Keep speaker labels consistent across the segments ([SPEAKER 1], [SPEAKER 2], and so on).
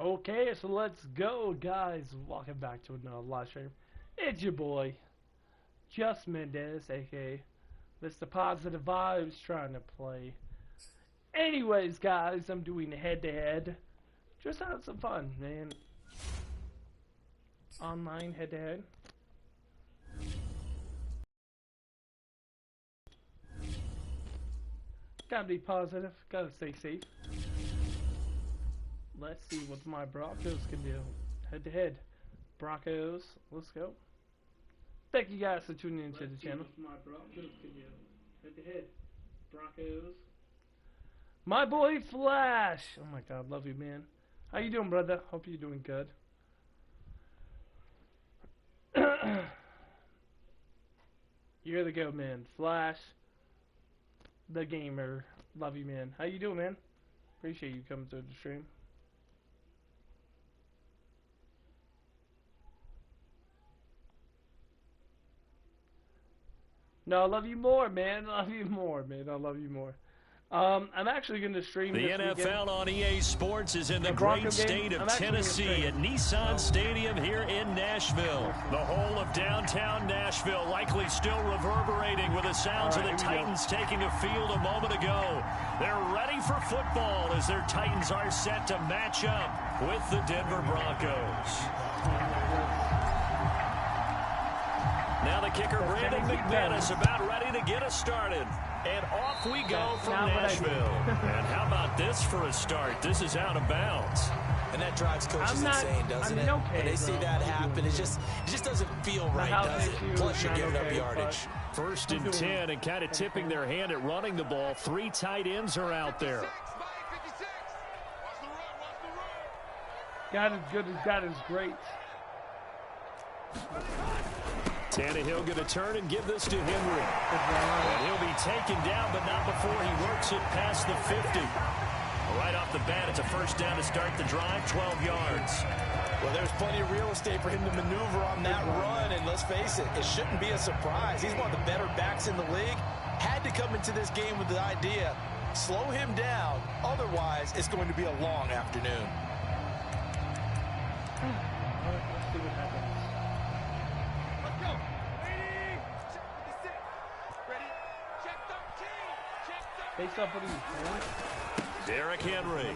[SPEAKER 1] Okay, so let's go, guys. Welcome back to another live stream. It's your boy, Just Mendez, aka Mr. Positive Vibes, trying to play. Anyways, guys, I'm doing head-to-head. Just having some fun, man. Online head-to-head. Gotta be positive. Gotta stay safe. Let's see what my Broncos can do. Head to head. Broncos, let's go. Thank you guys for tuning into the channel. My Broncos can do. Head to head. Broncos. My boy Flash. Oh my god, love you, man. How you doing, brother? Hope you're doing good. You're the go, man. Flash. The gamer. Love you, man. How you doing, man? Appreciate you coming through the stream. No, I love you more, man. I love you more, man. I love you more. I'm actually going to stream
[SPEAKER 2] the
[SPEAKER 1] this
[SPEAKER 2] NFL
[SPEAKER 1] weekend.
[SPEAKER 2] On EA Sports is in the great state of Tennessee at Nissan Stadium here in Nashville. The whole of downtown Nashville likely still reverberating with the sounds of the Titans taking a field a moment ago. They're ready for football as their Titans are set to match up with the Denver Broncos. Now the kicker, Brandon McManus, about ready to get us started. And off we go from Nashville. And how about this for a start? This is out of bounds.
[SPEAKER 3] And that drives coaches insane, doesn't it? When they see that happen, it just doesn't feel right, does it? Plus, you're giving up yardage.
[SPEAKER 2] First and 10, and kind of tipping their hand at running the ball. 3 tight ends are out there.
[SPEAKER 1] God is good as God is great.
[SPEAKER 2] Tannehill going to turn and give this to Henry. And he'll be taken down, but not before he works it past the 50. Right off the bat, it's a first down to start the drive, 12 yards.
[SPEAKER 3] Well, there's plenty of real estate for him to maneuver on that run, and let's face it, it shouldn't be a surprise. He's one of the better backs in the league. Had to come into this game with the idea, slow him down, otherwise it's going to be a long afternoon.
[SPEAKER 1] Let's see what happens. Face up with you,
[SPEAKER 2] Derrick Henry.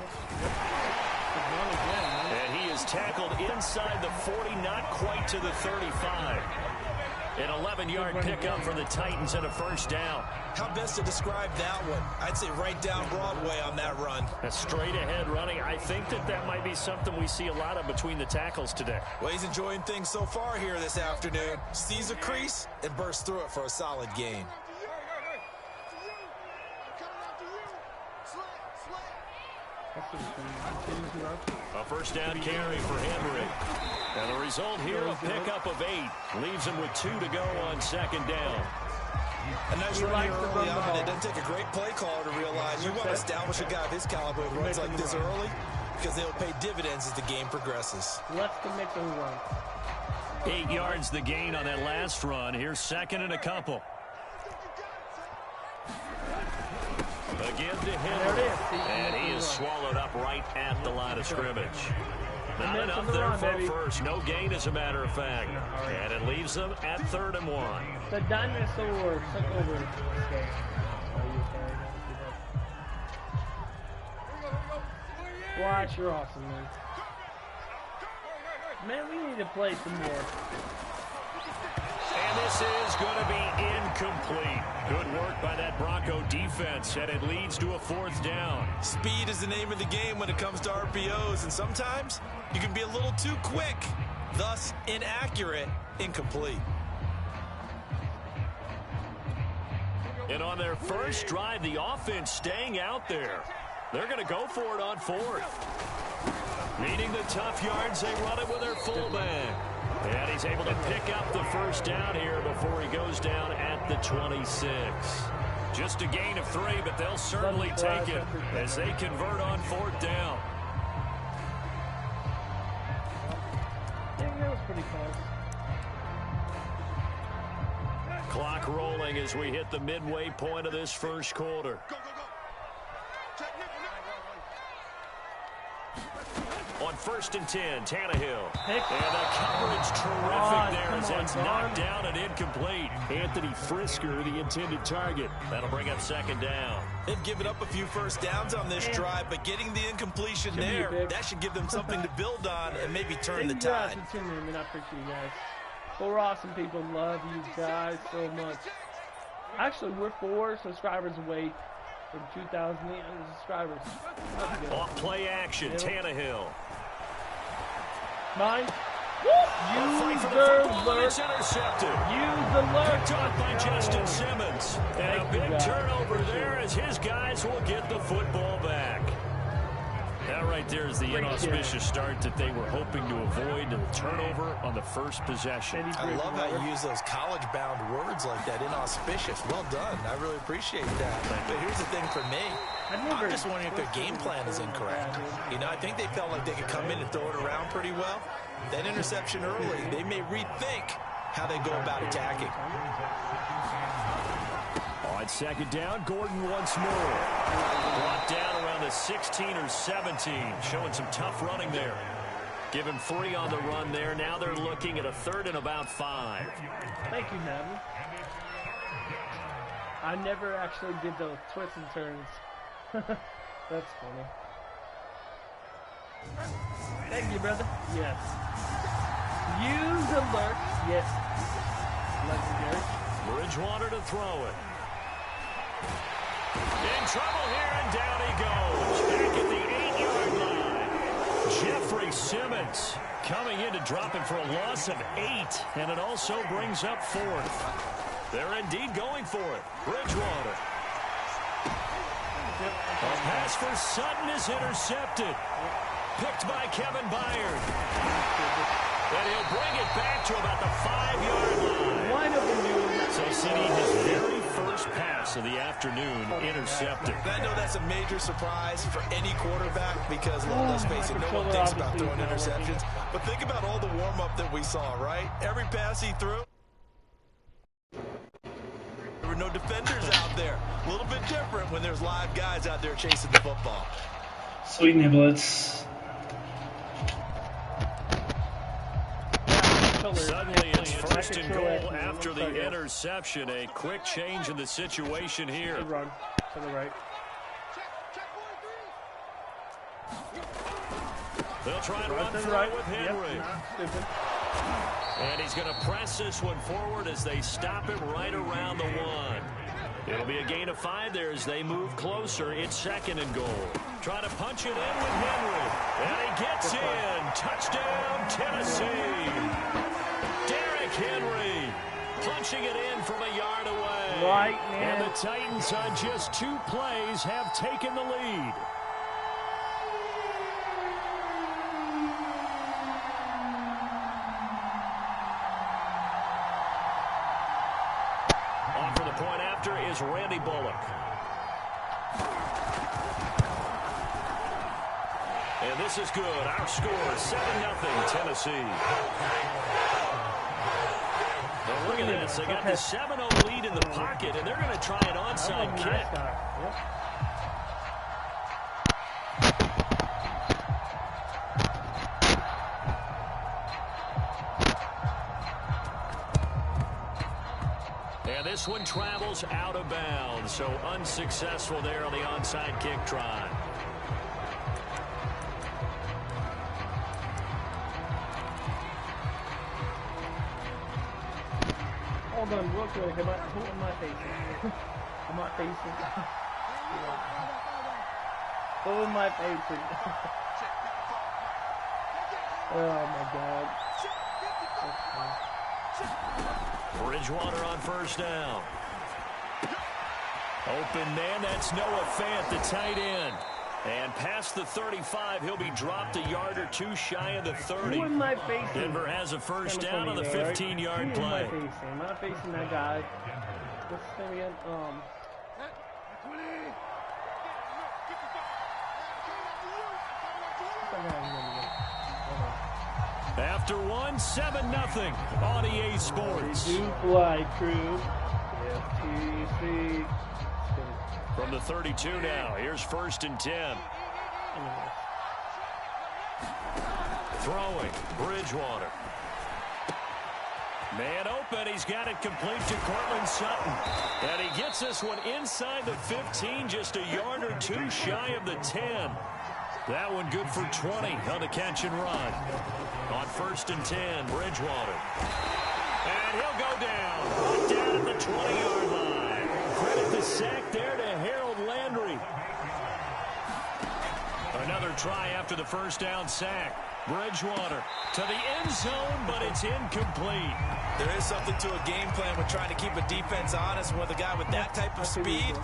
[SPEAKER 2] And he is tackled inside the 40, not quite to the 35. An 11-yard pickup for the Titans and a first down.
[SPEAKER 3] How best to describe that one? I'd say right down Broadway on that run.
[SPEAKER 2] A straight ahead running. I think that might be something we see a lot of between the tackles today.
[SPEAKER 3] Well, he's enjoying things so far here this afternoon. Sees a crease and bursts through it for a solid gain.
[SPEAKER 2] A first down carry for Henry. And the result here, a pickup of 8. Leaves him with 2 to go on second down.
[SPEAKER 3] A nice run here early on. It doesn't take a great play caller to realize you want to establish a guy of his caliber with runs like this early because they'll pay dividends as the game progresses.
[SPEAKER 1] Let's commit the run.
[SPEAKER 2] 8 yards the gain on that last run. Here's second and a couple. Again to Henry, and he is swallowed up right at the line of scrimmage. Not enough there for a first. No gain, as a matter of fact. And it leaves them at 3rd and 1.
[SPEAKER 1] The dinosaur took over. Watch, you're awesome, man. Man, we need to play some more.
[SPEAKER 2] And this is going to be incomplete. Good work by that Bronco defense, and it leads to a 4th down.
[SPEAKER 3] Speed is the name of the game when it comes to RPOs, and sometimes you can be a little too quick, thus inaccurate, incomplete.
[SPEAKER 2] And on their first drive, the offense staying out there. They're going to go for it on 4th. Needing the tough yards, they run it with their fullback. And he's able to pick up the first down here before he goes down at the 26. Just a gain of 3, but they'll certainly take it as they convert on 4th down.
[SPEAKER 1] Yeah, that was pretty close.
[SPEAKER 2] Clock rolling as we hit the midway point of this first quarter. On 1st and 10, Tannehill.
[SPEAKER 1] Pick.
[SPEAKER 2] And the coverage terrific there as that's knocked down and incomplete. Anthony Frisker, the intended target. That'll bring up 2nd down.
[SPEAKER 3] They've given up a few first downs on this drive, but getting the incompletion there, that should give them something to build on and maybe turn the tide.
[SPEAKER 1] Thank you guys for tuning in. I appreciate you guys. We're awesome people. Love you guys so much. Actually, we're 4 subscribers away from 2,800 subscribers.
[SPEAKER 2] Off play action, Tannehill.
[SPEAKER 1] 9.
[SPEAKER 2] Use the lurk. It's intercepted.
[SPEAKER 1] Use the lurk.
[SPEAKER 2] Picked off by Justin Simmons. And a big turnover there as his guys will get the football back. That right there is the inauspicious start that they were hoping to avoid, the turnover on the first possession.
[SPEAKER 3] I love how you use those college-bound words like that, inauspicious. Well done. I really appreciate that. But here's the thing for me. I'm just wondering if their game plan is incorrect. You know, I think they felt like they could come in and throw it around pretty well. That interception early, they may rethink how they go about attacking.
[SPEAKER 2] On 2nd down, Gordon once more. Brought down around the 16 or 17, showing some tough running there. Give him 3 on the run there. Now they're looking at a 3rd and about 5.
[SPEAKER 1] Thank you, Madden. I never actually did those twists and turns. That's funny. Thank you, brother. Yes. Use alert. Yes. Legendary.
[SPEAKER 2] Bridgewater to throw it. In trouble here, and down he goes. Back at the 8-yard line. Jeffrey Simmons coming in to drop him for a loss of 8. And it also brings up 4th. They're indeed going for it. Bridgewater. A pass for Sutton is intercepted. Picked by Kevin Byard. And he'll bring it back to about the 5-yard line.
[SPEAKER 1] Wide open dude.
[SPEAKER 2] So CD, his very first pass of the afternoon intercepted.
[SPEAKER 3] I know that's a major surprise for any quarterback because, let's face it, no one thinks about throwing interceptions. But think about all the warm-up that we saw, right? Every pass he threw, there were no defenders out there. A little bit different when there's live guys out there chasing the football.
[SPEAKER 1] Sweet niblets.
[SPEAKER 2] Suddenly it's 1st and goal after the interception. A quick change in the situation here.
[SPEAKER 1] Good run to the right.
[SPEAKER 2] They'll try and run through it with Henry.
[SPEAKER 1] Yep.
[SPEAKER 2] And he's going to press this one forward as they stop him right around the 1. It'll be a gain of 5 there as they move closer. It's 2nd and goal. Try to punch it in with Henry. And he gets in. Touchdown, Tennessee. Derrick Henry punching it in from a yard away.
[SPEAKER 1] Right, man.
[SPEAKER 2] And the Titans on just 2 plays have taken the lead. On for the point after is Randy Bullock. And this is good. Our score is 7-0 Tennessee. Now look at this. They got the 7-0 lead in the pocket, and they're going to try an onside kick. And this one travels out of bounds, so unsuccessful there on the onside kick try.
[SPEAKER 1] Hold on, real quick. Who am I facing? Am I facing? Who am I facing? Oh my God.
[SPEAKER 2] Bridgewater on 1st down. Open man, that's Noah Fant, the tight end. And past the 35, he'll be dropped a yard or 2 shy of the 30.
[SPEAKER 1] Who am I facing?
[SPEAKER 2] Denver has a 1st down on the 15-yard play.
[SPEAKER 1] Who am I facing? Am I facing that guy? What's his name again?
[SPEAKER 2] After 1, 7-0 on EA Sports.
[SPEAKER 1] They do fly, crew. FTC.
[SPEAKER 2] From the 32 now, here's 1st and 10. Throwing, Bridgewater. Man open, he's got it complete to Cortland Sutton. And he gets this one inside the 15, just a yard or two shy of the 10. That one good for 20 on the catch and run. On 1st and 10, Bridgewater. And he'll go down at the 20-yard line. Credit the sack there to Harold Landry. Another try after the first down sack. Bridgewater to the end zone, but it's incomplete.
[SPEAKER 3] There is something to a game plan with trying to keep a defense honest. With a guy with that type of speed,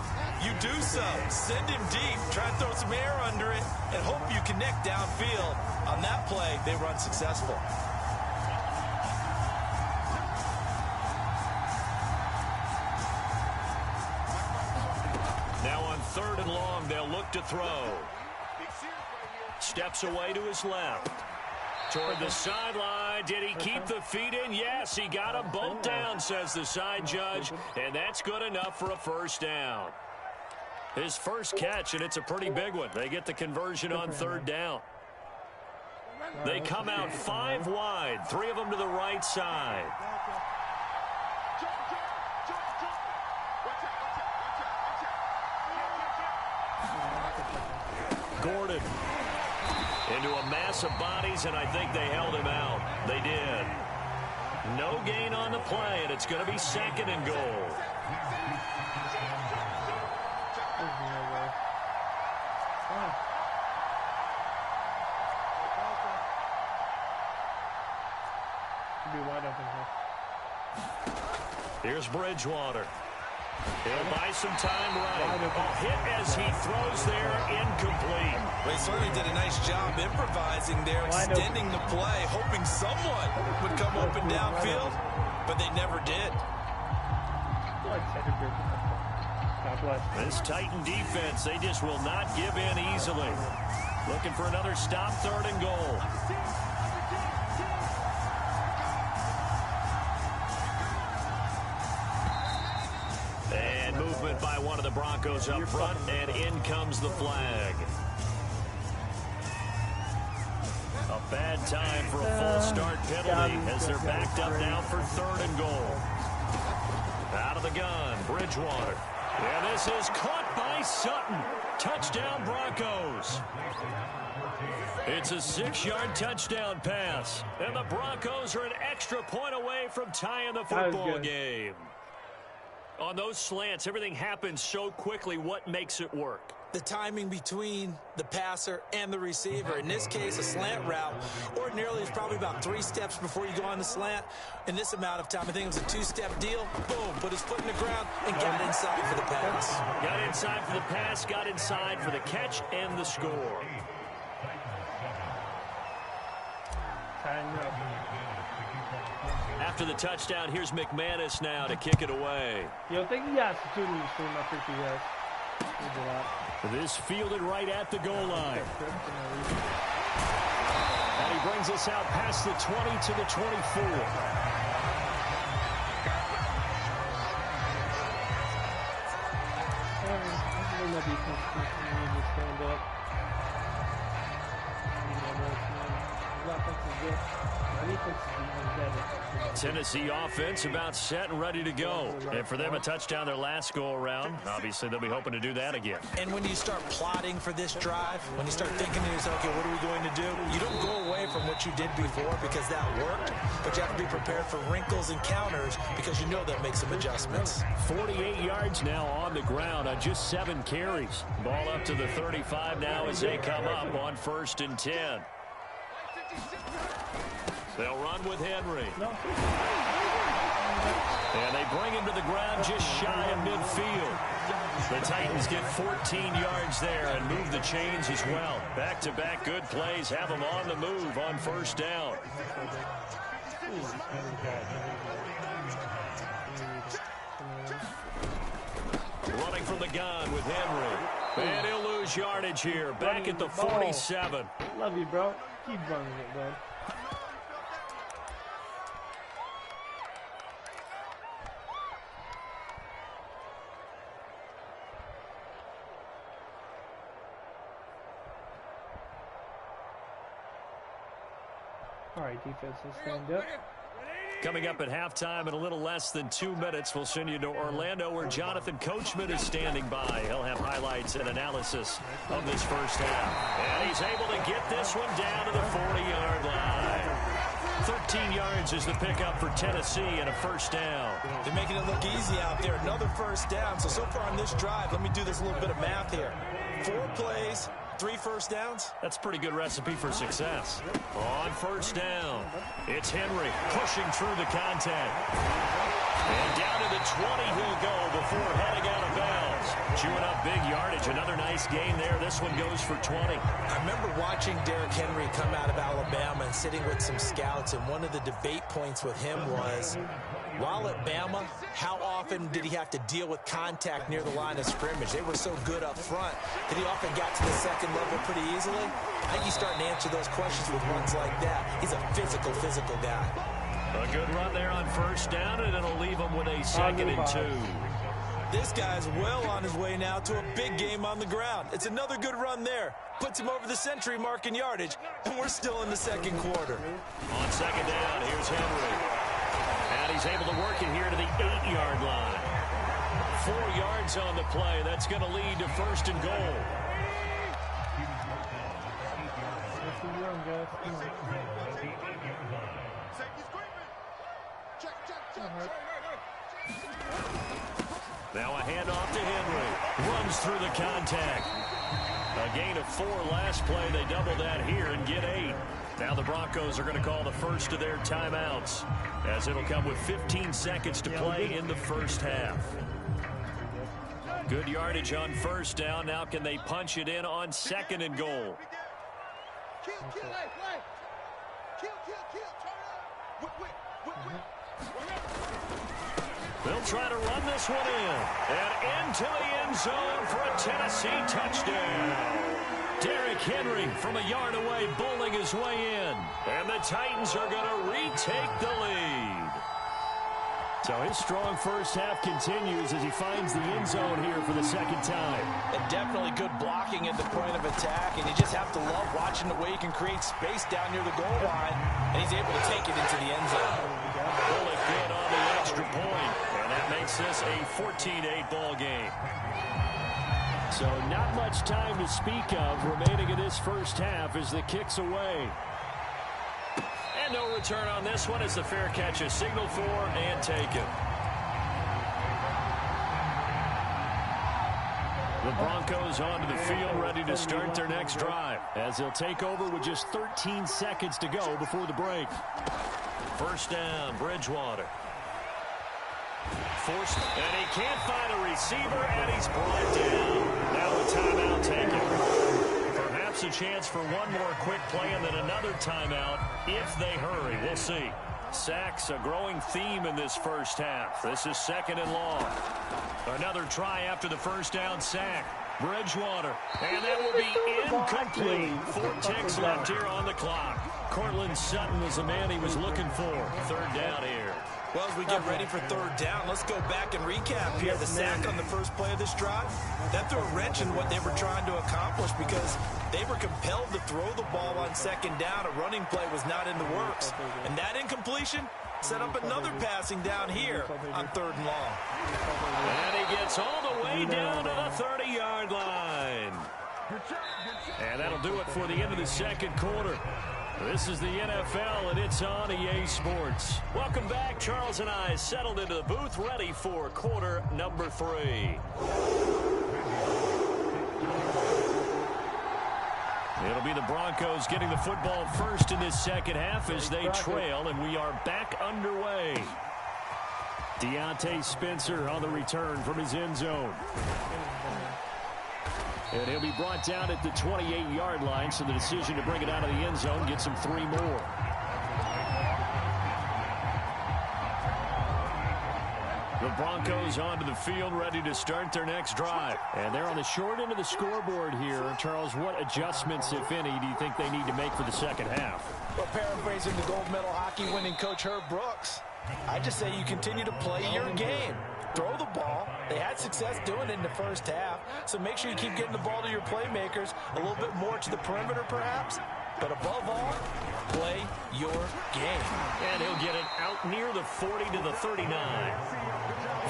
[SPEAKER 3] you do so. Send him deep. Try to throw some air under it and hope you connect downfield. On that play, they run successful.
[SPEAKER 2] Now on 3rd and long, they'll look to throw. Steps away to his left. Toward the sideline. Did he keep the feet in? Yes, he got them both down, says the side judge. And that's good enough for a first down. His first catch, and it's a pretty big one. They get the conversion on 3rd down. They come out 5 wide. 3 of them to the right side. Gordon. Into a mass of bodies, and I think they held him out. They did. No gain on the play, and it's going to be 2nd and goal.
[SPEAKER 1] Be wide open here.
[SPEAKER 2] Here's Bridgewater. He'll buy some time right. Hit as he throws there, incomplete.
[SPEAKER 3] Well, he certainly did a nice job improvising there, extending the play, hoping someone would come open downfield, but they never did.
[SPEAKER 2] This Titan defense, they just will not give in easily. Looking for another stop, 3rd and goal. And movement by one of the Broncos up front, and in comes the flag. A bad time for a full start penalty as they're backed up now for 3rd and goal. Out of the gun, Bridgewater. And this is caught by Sutton. Touchdown, Broncos. It's a 6-yard touchdown pass. And the Broncos are an extra point away from tying the football game. On those slants, everything happens so quickly. What makes it work?
[SPEAKER 3] The timing between the passer and the receiver. In this case, a slant route ordinarily is probably about 3 steps before you go on the slant. In this amount of time, I think it was a 2-step deal. Boom, put his foot in the ground and got inside for the pass.
[SPEAKER 2] Got inside for the pass, got inside for the catch and the score. After the touchdown, here's McManus now to kick it away.
[SPEAKER 1] Yo, thank you guys for tuning in. I appreciate you guys.
[SPEAKER 2] This fielded right at the goal line. And he brings us out past the 20 to the 24. Tennessee offense about set and ready to go. And for them, a touchdown their last go-around. Obviously, they'll be hoping to do that again.
[SPEAKER 3] And when you start plotting for this drive, when you start thinking to yourself, okay, what are we going to do? You don't go away from what you did before because that worked, but you have to be prepared for wrinkles and counters because you know they'll make some adjustments.
[SPEAKER 2] 48 yards now on the ground on just 7 carries. Ball up to the 35 now as they come up on 1st and 10. They'll run with Henry. And they bring him to the ground just shy of midfield. The Titans get 14 yards there and move the chains as well. Back-to-back good plays have them on the move on 1st down. Running from the gun with Henry. And he'll lose yardage here. Back at the 47.
[SPEAKER 1] Love you, bro. Keep running it, bro. All right, defense is stand up.
[SPEAKER 2] Coming up at halftime in a little less than 2 minutes, we'll send you to Orlando where Jonathan Coachman is standing by. He'll have highlights and analysis of this first half. And he's able to get this one down to the 40-yard line. 13 yards is the pickup for Tennessee and a first down.
[SPEAKER 3] They're making it look easy out there. Another first down. So far on this drive, let me do this little bit of math here. 4 plays, 3 first downs.
[SPEAKER 2] That's a pretty good recipe for success. On first down, it's Henry pushing through the contact. And down to the 20 he'll go before heading out of bounds. Chewing up big yardage. Another nice gain there. This one goes for 20.
[SPEAKER 3] I remember watching Derrick Henry come out of Alabama and sitting with some scouts, and one of the debate points with him was, while at Bama, how often did he have to deal with contact near the line of scrimmage? They were so good up front that he often got to the second level pretty easily. I think he's starting to answer those questions with runs like that. He's a physical guy.
[SPEAKER 2] A good run there on first down, and it'll leave him with a 2nd and 2.
[SPEAKER 3] This guy's well on his way now to a big game on the ground. It's another good run there. Puts him over the century mark in yardage, and we're still in the second quarter.
[SPEAKER 2] On second down, here's Henry. And he's able to work it here to the 8-yard line. 4 yards on the play. That's going to lead to first and goal. Now a handoff to Henry. Runs through the contact. A gain of 4 last play. They double that here and get 8. Now the Broncos are going to call the first of their timeouts, as it'll come with 15 seconds to play in the first half. Good yardage on first down. Now can they punch it in on 2nd and goal? They'll try to run this one in. And into the end zone for a Tennessee touchdown. Derrick Henry from a yard away bowling his way in. And the Titans are going to retake the lead. So his strong first half continues as he finds the end zone here for the second time.
[SPEAKER 3] And definitely good blocking at the point of attack, and you just have to love watching the way he can create space down near the goal line, and he's able to take it into the end zone.
[SPEAKER 2] Bullet good on the extra point, and that makes this a 14-8 ball game. So not much time to speak of remaining in this first half as the kick's away. And no return on this one as the fair catch is signaled for and taken. The Broncos onto the field ready to start their next drive as they'll take over with just 13 seconds to go before the break. First down, Bridgewater. Forced, and he can't find a receiver, and he's brought down. Now a timeout taken. Perhaps a chance for one more quick play and then another timeout if they hurry. We'll see. Sacks, a growing theme in this first half. This is 2nd and long. Another try after the first down sack. Bridgewater, and that will be incomplete. 4 ticks left here on the clock. Cortland Sutton was the man he was looking for. Third down here.
[SPEAKER 3] Well, as we get ready for third down, let's go back and recap here. The sack on the first play of this drive, that threw a wrench in what they were trying to accomplish because they were compelled to throw the ball on second down. A running play was not in the works. And that incompletion set up another passing down here on 3rd and long.
[SPEAKER 2] And he gets all the way down to the 30-yard line. And that'll do it for the end of the second quarter. This is the NFL, and it's on EA Sports. Welcome back. Charles and I settled into the booth, ready for quarter number 3. It'll be the Broncos getting the football first in this second half as they trail, and we are back underway. Deontay Spencer on the return from his end zone. And he'll be brought down at the 28-yard line, so the decision to bring it out of the end zone gets him 3 more. The Broncos onto the field, ready to start their next drive. And they're on the short end of the scoreboard here. Charles, what adjustments, if any, do you think they need to make for the second half?
[SPEAKER 3] Well, paraphrasing the gold medal hockey winning coach Herb Brooks, I just say you continue to play your game. Throw the ball. They had success doing it in the first half, so make sure you keep getting the ball to your playmakers, a little bit more to the perimeter perhaps, but above all, play your game.
[SPEAKER 2] And he'll get it out near the 40 to the 39.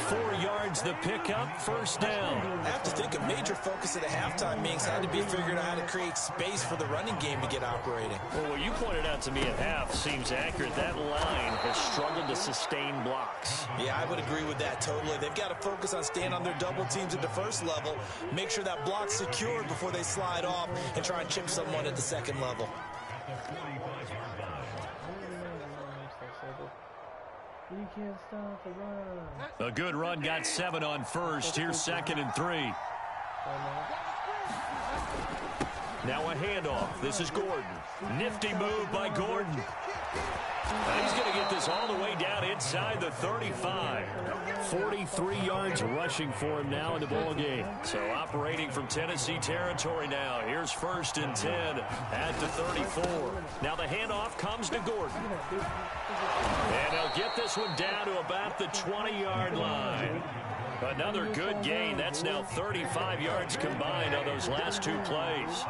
[SPEAKER 2] 4 yards the pickup, first down.
[SPEAKER 3] I have to think a major focus of the halftime meetings had to be figuring out how to create space for the running game to get operating.
[SPEAKER 2] Well, what you pointed out to me at half seems accurate. That line has struggled to sustain blocks.
[SPEAKER 3] Yeah, I would agree with that totally. They've got to focus on staying on their double teams at the first level, make sure that block's secured before they slide off and try and chip someone at the second level.
[SPEAKER 1] You can't stop the run.
[SPEAKER 2] A good run got 7 on first. Here's 2nd and 3. Now a handoff. This is Gordon. Nifty move by Gordon. He's going to get this all the way down inside the 35. 43 yards rushing for him now in the ball game. So operating from Tennessee territory now. Here's 1st and 10 at the 34. Now the handoff comes to Gordon. And they'll get this one down to about the 20-yard line. Another good gain. That's now 35 yards combined on those last 2 plays.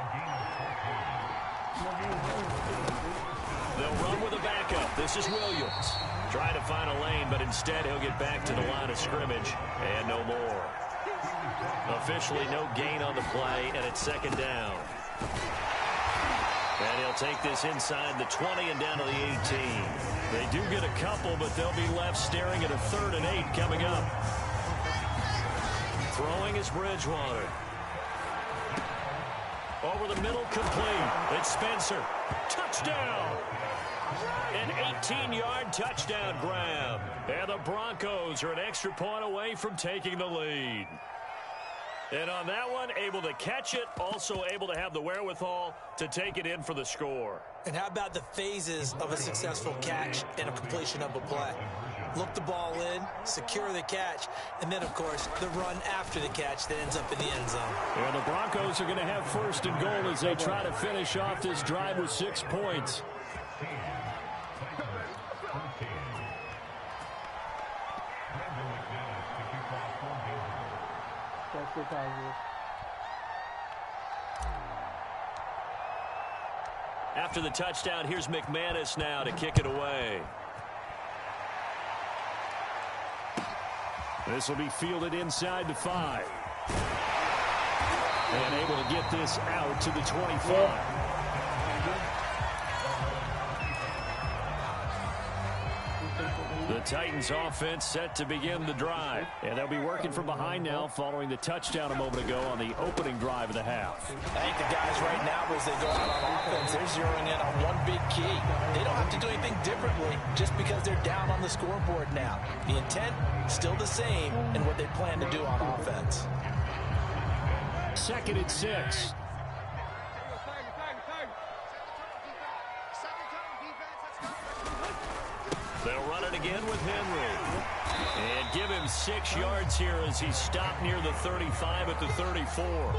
[SPEAKER 2] They'll run with a backup. This is Williams. Trying to find a lane, but instead he'll get back to the line of scrimmage. And no more. Officially no gain on the play, and it's 2nd down. And he'll take this inside the 20 and down to the 18. They do get a couple, but they'll be left staring at a 3rd and 8 coming up. Throwing is Bridgewater. Over the middle, complete. It's Spencer. Touchdown! An 18-yard touchdown grab. And the Broncos are an extra point away from taking the lead. And on that one, able to catch it, also able to have the wherewithal to take it in for the score.
[SPEAKER 3] And how about the phases of a successful catch and a completion of a play? Look the ball in, secure the catch, and then, of course, the run after the catch that ends up in the end zone.
[SPEAKER 2] And the Broncos are going to have 1st and goal as they try to finish off this drive with 6 points. After the touchdown, here's McManus now to kick it away. This will be fielded inside the 5. And able to get this out to the 25. The Titans offense set to begin the drive. And they'll be working from behind now following the touchdown a moment ago on the opening drive of the half.
[SPEAKER 3] I think the guys right now, as they go out on offense, they're zeroing in on one big key. They don't have to do anything differently just because they're down on the scoreboard now. The intent, still the same in what they plan to do on offense.
[SPEAKER 2] 2nd and 6. They'll run it again with Henry. And give him 6 yards here as he's stopped near the 35 at the 34.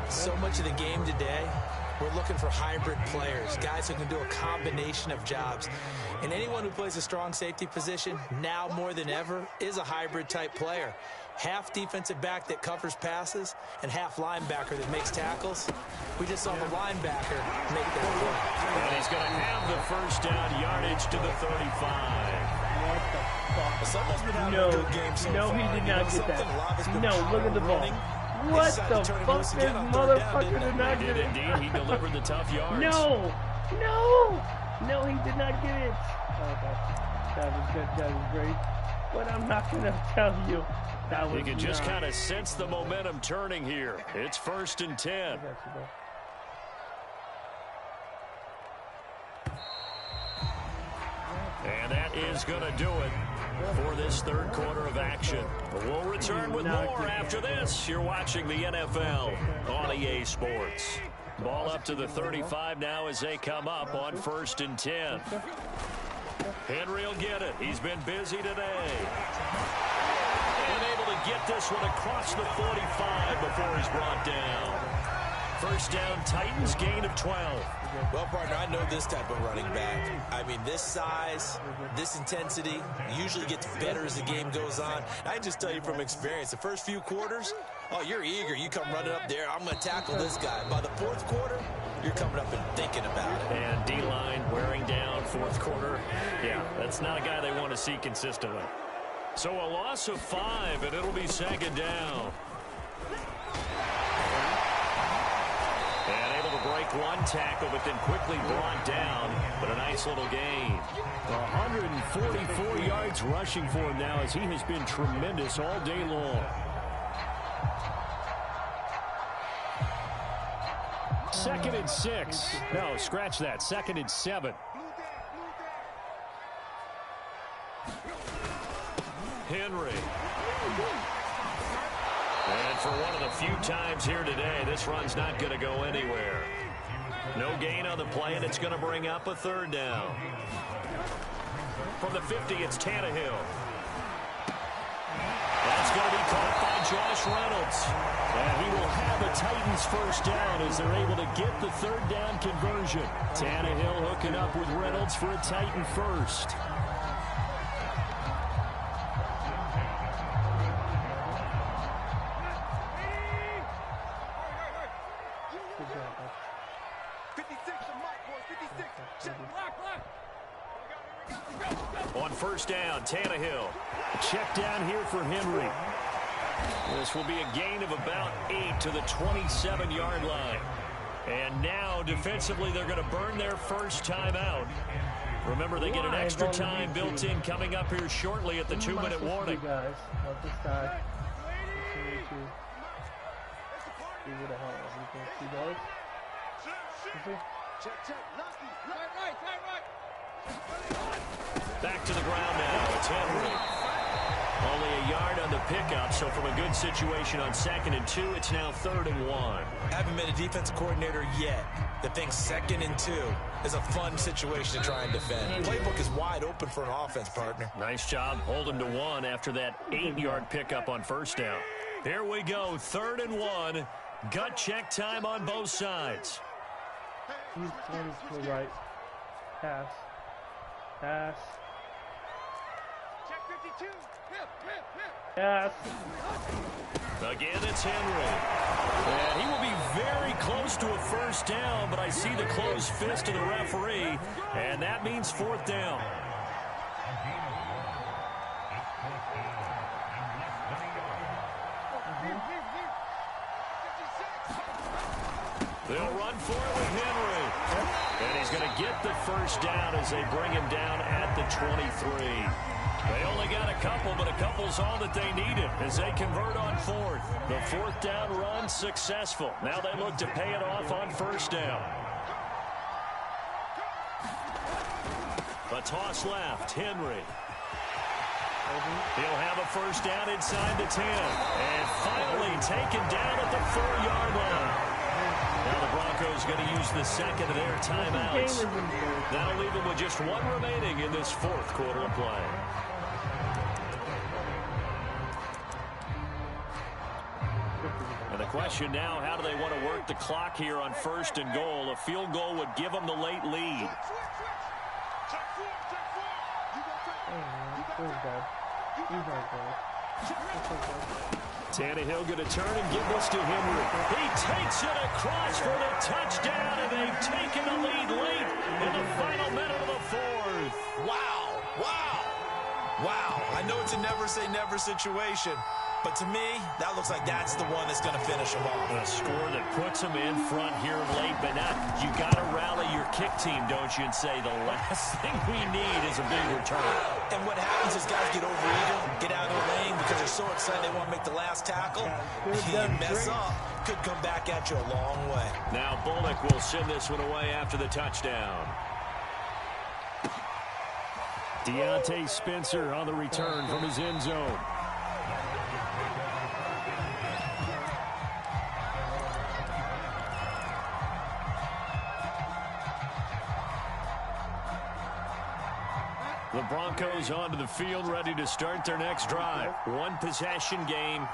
[SPEAKER 3] So much of the game today, we're looking for hybrid players, guys who can do a combination of jobs. And anyone who plays a strong safety position, now more than ever, is a hybrid type player. Half defensive back that covers passes and half linebacker that makes tackles. We just saw the linebacker make that play.
[SPEAKER 2] And he's going to have the 1st down, yardage to the 35.
[SPEAKER 3] Someone's been having a good game so far.
[SPEAKER 1] He did not get that. No, look at the ball. What the fuck? This motherfucker did not get it.
[SPEAKER 2] Indeed, he delivered the tough yards.
[SPEAKER 1] No, he did not get it. Okay, that was good. That was great. But I'm not gonna tell you. That was.
[SPEAKER 2] You can just kind of sense the momentum turning here. It's 1st and 10. And that is going to do it for this 3rd quarter of action. We'll return with more after this. You're watching the NFL on EA Sports. Ball up to the 35 now as they come up on 1st and 10. Henry will get it. He's been busy today. And able to get this one across the 45 before he's brought down. 1st down, Titans, gain of 12.
[SPEAKER 3] Well, partner, I know this type of running back. I mean, this size, this intensity usually gets better as the game goes on. I can just tell you from experience, the first few quarters, oh, you're eager. You come running up there, I'm going to tackle this guy. By the 4th quarter, you're coming up and thinking about it.
[SPEAKER 2] And D-line wearing down fourth quarter. Yeah, that's not a guy they want to see consistently. So a loss of 5, and it'll be second down. And able to break one tackle, but then quickly brought down. But a nice little gain.
[SPEAKER 4] 144 yards rushing for him now, as he has been tremendous all day long. Second and 6. No, scratch that. Second and 7.
[SPEAKER 2] Henry. And for one of the few times here today, this run's not going to go anywhere. No gain on the play, and it's going to bring up a third down. From the 50, it's Tannehill. That's going to be caught by Josh Reynolds.
[SPEAKER 4] And he will have a Titans first down as they're able to get the third down conversion. Tannehill hooking up with Reynolds for a Titan first.
[SPEAKER 2] On first down, Tannehill.
[SPEAKER 4] Check down here for Henry.
[SPEAKER 2] This will be a gain of about 8 to the 27-yard line. And now, defensively, they're going to burn their first timeout. Remember, they get an extra time built in coming up here shortly at the 2-minute warning.
[SPEAKER 1] Guys, let this guy. See what the hell is he does.
[SPEAKER 2] Back to the ground now. It's Henry. Only a yard on the pickup, so from a good situation on 2nd and 2, it's now 3rd and 1.
[SPEAKER 3] Haven't been a defensive coordinator yet that thinks 2nd and 2 is a fun situation to try and defend. The playbook is wide open for an offense, partner.
[SPEAKER 2] Nice job holding to 1 after that 8-yard pickup on first down. Here we go, 3rd and 1. Gut check time on both sides.
[SPEAKER 1] He's to the right. Pass. Pass.
[SPEAKER 5] Check 52.
[SPEAKER 1] Pass.
[SPEAKER 2] Again, it's Henry. And he will be very close to a first down, but I see the closed fist of the referee, and that means 4th down. They'll run for it with Henry. And he's going to get the first down as they bring him down at the 23. They only got a couple, but a couple's all that they needed as they convert on 4th. The 4th down run successful. Now they look to pay it off on first down. A toss left. Henry. He'll have a first down inside the 10. And finally taken down at the 4-yard line. Now the Broncos going to use the second of their timeouts. That'll leave them with just 1 remaining in this 4th quarter of play. And the question now, how do they want to work the clock here on 1st and goal? A field goal would give them the late lead. Tannehill going to turn and give this to Henry. He takes it across for the touchdown, and they've taken the lead late in the final minute of the 4th.
[SPEAKER 3] Wow. Wow. Wow. I know it's a never-say-never situation, but to me, that looks like that's the one that's going to finish them off.
[SPEAKER 2] A score that puts them in front here late, but now you got to rally your kick team, don't you, and say the last thing we need is a big return.
[SPEAKER 3] And what happens is guys get overeager, get out of their lane because they're so excited they want to make the last tackle. You mess up, could come back at you a long way.
[SPEAKER 2] Now Bullock will send this one away after the touchdown.
[SPEAKER 4] Deontay Spencer on the return from his end zone. The Broncos onto the field, ready to start their next drive.
[SPEAKER 2] 1 possession game.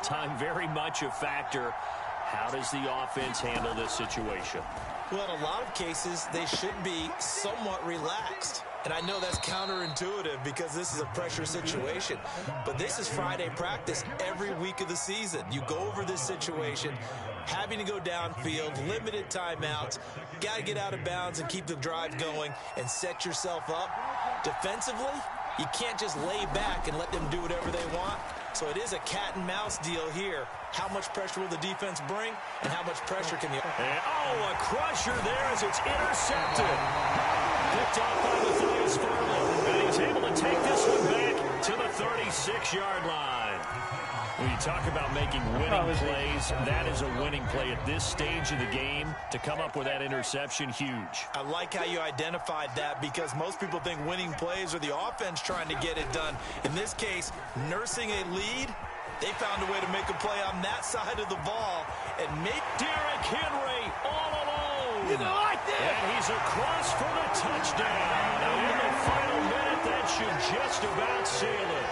[SPEAKER 2] Time very much a factor. How does the offense handle this situation?
[SPEAKER 3] Well, in a lot of cases, they should be somewhat relaxed. And I know that's counterintuitive because this is a pressure situation. But this is Friday practice every week of the season. You go over this situation, having to go downfield, limited timeouts, got to get out of bounds and keep the drive going and set yourself up. Defensively, you can't just lay back and let them do whatever they want. So it is a cat and mouse deal here. How much pressure will the defense bring, and how much pressure can you...
[SPEAKER 2] And, oh, a crusher there as it's intercepted. Picked off by Matthias Farley, and he's able to take this one back to the 36-yard line. When you talk about making winning plays, that is a winning play at this stage of the game. To come up with that interception, huge.
[SPEAKER 3] I like how you identified that because most people think winning plays are the offense trying to get it done. In this case, nursing a lead, they found a way to make a play on that side of the ball and make
[SPEAKER 2] Derrick Henry all alone. You like that? And he's across for the touchdown. Now in the final minute, that should just about seal it.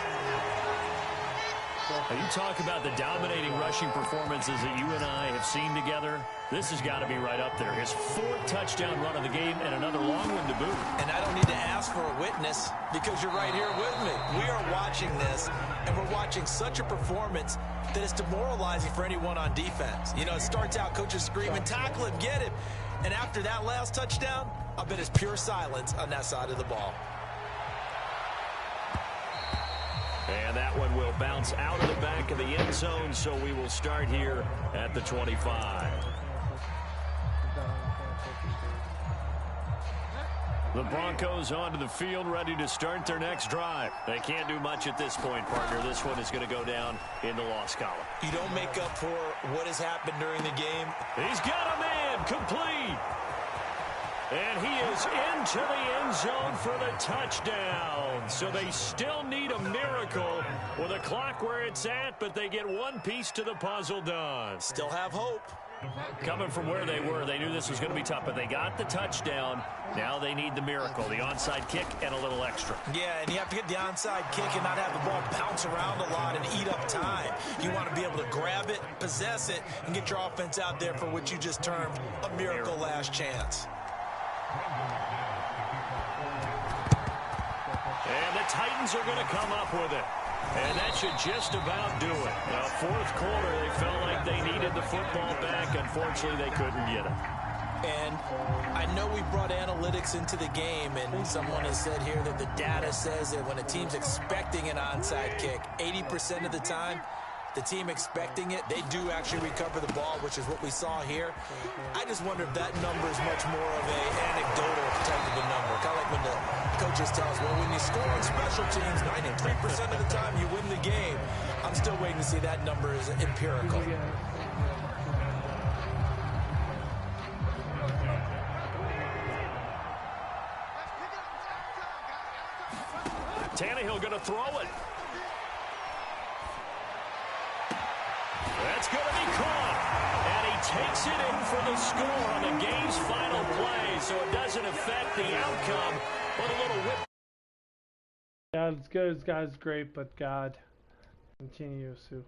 [SPEAKER 2] Now you talk about the dominating rushing performances that you and I have seen together. This has got to be right up there. His 4th touchdown run of the game and another long one to boot.
[SPEAKER 3] And I don't need to ask for a witness because you're right here with me. We are watching this, and we're watching such a performance that it's demoralizing for anyone on defense. You know, it starts out coaches screaming, tackle him, get him. And after that last touchdown, I bet it's pure silence on that side of the ball.
[SPEAKER 2] And that one will bounce out of the back of the end zone, so we will start here at the 25. The Broncos onto the field, ready to start their next drive. They can't do much at this point, partner. This one is going to go down in the loss column.
[SPEAKER 3] You don't make up for what has happened during the game.
[SPEAKER 2] He's got a man, complete. And he is into the end zone for the touchdown. So they still need a miracle with a clock where it's at, but they get one piece to the puzzle done.
[SPEAKER 3] Still have hope.
[SPEAKER 2] Coming from where they were, they knew this was going to be tough, but they got the touchdown. Now they need the miracle, the onside kick and a little extra.
[SPEAKER 3] Yeah, and you have to get the onside kick and not have the ball bounce around a lot and eat up time. You want to be able to grab it, possess it, and get your offense out there for what you just termed a miracle last chance.
[SPEAKER 2] And the Titans are going to come up with it. And that should just about do it. Now, 4th quarter, they felt like they needed the football back. Unfortunately, they couldn't get it.
[SPEAKER 3] And I know we brought analytics into the game, and someone has said here that the data says that when a team's expecting an onside kick, 80% of the time, the team expecting it, they do actually recover the ball, which is what we saw here. I just wonder if that number is much more of an anecdotal type of a number. Kind of like when the coaches tell us, well, when you score on special teams, 93% of the time you win the game. I'm still waiting to see that number is empirical.
[SPEAKER 2] Tannehill going to throw it. That's going to be caught. And he takes it in for the score on the game's final play, so it doesn't affect the outcome, but a little whip.
[SPEAKER 1] God, it's good. This guy's great, but God continues to